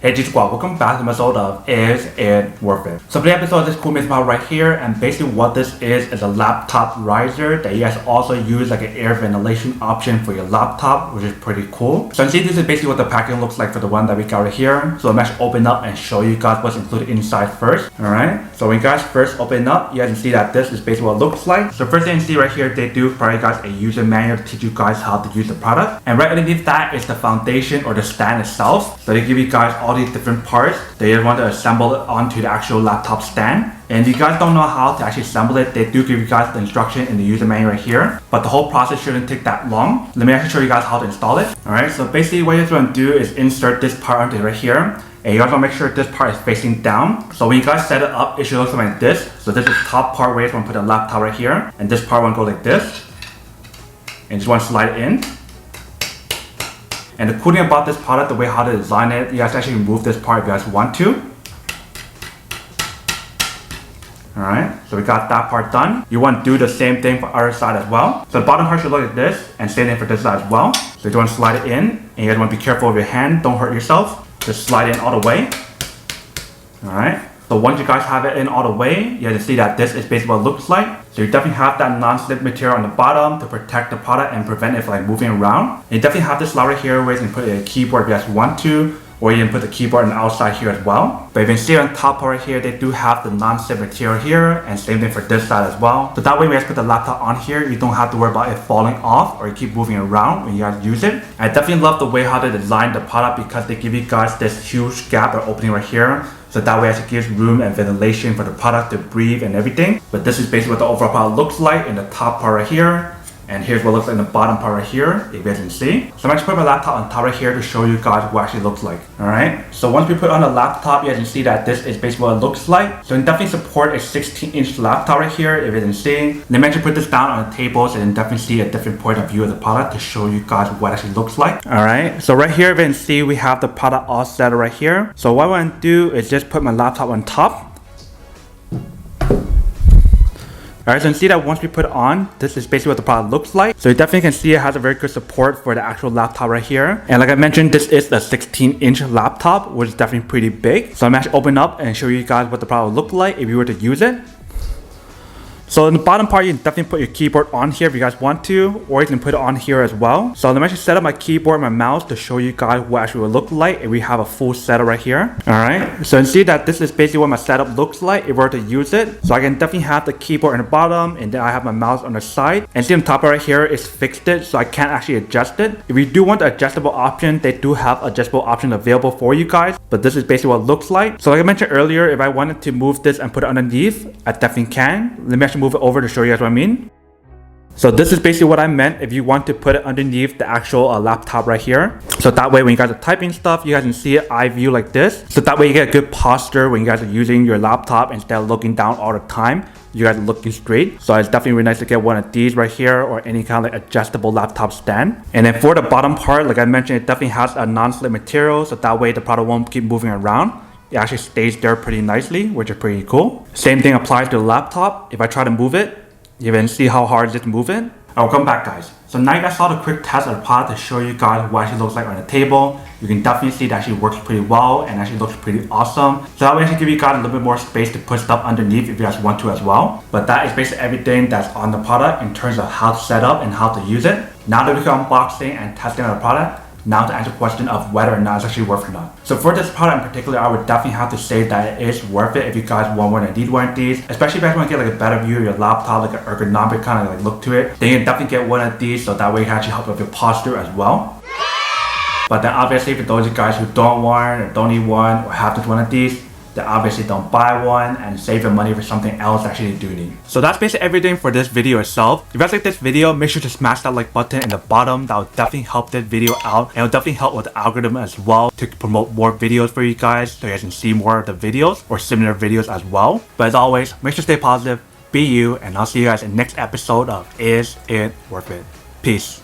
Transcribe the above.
Hey G-Squad, welcome back to the episode of Is It Worth It? So for the episode, this cool miss model right here, and basically what this is a laptop riser that you guys also use like an air ventilation option for your laptop, which is pretty cool. So you see this is basically what the packaging looks like for the one that we got right here. So I'm actually open up and show you guys what's included inside first. Alright, so when you guys first open up, you guys can see that this is basically what it looks like. So first thing you see right here, they do provide you guys a user manual to teach you guys how to use the product. And right underneath that is the foundation or the stand itself. So they give you guys all these different parts that you want to assemble it onto the actual laptop stand. And if you guys don't know how to actually assemble it, they do give you guys the instruction in the user manual right here. But the whole process shouldn't take that long. Let me actually show you guys how to install it. Alright, so basically what you're going to do is insert this part onto right here. And you guys want to make sure this part is facing down. So when you guys set it up, it should look something like this. So this is the top part where you want to put the laptop right here. And this part want to go like this. And just want to slide it in. And the cool thing about this product, the way how to design it, you guys actually remove this part if you guys want to. Alright, so we got that part done. You want to do the same thing for other side as well. So the bottom part should look like this, and same thing for this side as well. So you want to slide it in, and you guys want to be careful with your hand, don't hurt yourself. Just slide it in all the way. Alright, so once you guys have it in all the way, you guys can see that this is basically what it looks like. So you definitely have that non-slip material on the bottom to protect the product and prevent it from like moving around. And you definitely have this slot right here where you can put a keyboard if you guys want to, or you can put the keyboard on the outside here as well. But you can see on top right here, they do have the non-slip material here, and same thing for this side as well. So that way when you guys put the laptop on here, you don't have to worry about it falling off or you keep moving around when you guys use it. I definitely love the way how they design the product because they give you guys this huge gap or opening right here. So that way it gives room and ventilation for the product to breathe and everything. But this is basically what the overall product looks like in the top part right here. And here's what it looks like in the bottom part right here, if you guys can see. So I'm actually putting my laptop on top right here to show you guys what it actually looks like. Alright, so once we put it on the laptop, you guys can see that this is basically what it looks like. So you can definitely support a 16-inch laptop right here, if you can see. Let me actually put this down on the table so you can definitely see a different point of view of the product to show you guys what it actually looks like. Alright, so right here, if you can see, we have the product all set right here. So what I want to do is just put my laptop on top. Alright, so you can see that once we put it on, this is basically what the product looks like. So you definitely can see it has a very good support for the actual laptop right here. And like I mentioned, this is a 16-inch laptop, which is definitely pretty big. So I'm actually open up and show you guys what the product would look like if you were to use it. So in the bottom part, you can definitely put your keyboard on here if you guys want to, or you can put it on here as well. So let me actually set up my keyboard and my mouse to show you guys what actually would look like if we have a full setup right here. Alright, so you can see that this is basically what my setup looks like if we were to use it. So I can definitely have the keyboard on the bottom, and then I have my mouse on the side. And see on top right here is fixed it, so I can't actually adjust it. If you do want the adjustable option, they do have adjustable options available for you guys. But this is basically what it looks like. So like I mentioned earlier, if I wanted to move this and put it underneath, I definitely can. Let me actually move it over to show you guys what I mean. So this is basically what I meant if you want to put it underneath the actual laptop right here. So that way when you guys are typing stuff, you guys can see it eye view like this. So that way you get a good posture when you guys are using your laptop instead of looking down all the time. You guys are looking straight. So it's definitely really nice to get one of these right here or any kind of like adjustable laptop stand. And then for the bottom part, like I mentioned, it definitely has a non-slip material. So that way the product won't keep moving around. It actually stays there pretty nicely, which is pretty cool. Same thing applies to the laptop. If I try to move it, you can see how hard it is to move it. Welcome back, guys. So now you guys saw the quick test of the product to show you guys what it actually looks like on the table. You can definitely see that actually works pretty well and actually looks pretty awesome. So that way actually give you guys a little bit more space to put stuff underneath if you guys want to as well. But that is basically everything that's on the product in terms of how to set up and how to use it. Now that we can unboxing and testing of the product, now to answer the question of whether or not it's actually worth it or not. So for this product in particular, I would definitely have to say that it is worth it if you guys want one and need one of these. Especially if you guys want to get like a better view of your laptop, like an ergonomic kind of like look to it. Then you can definitely get one of these so that way you can actually help with your posture as well. But then obviously for those of you guys who don't want or don't need one or have just one of these, then obviously don't buy one and save your money for something else actually you do need. So that's basically everything for this video itself. If you guys like this video, make sure to smash that like button in the bottom. That will definitely help this video out, and it will definitely help with the algorithm as well to promote more videos for you guys so you guys can see more of the videos or similar videos as well. But as always, make sure to stay positive, be you, and I'll see you guys in the next episode of Is It Worth It? Peace.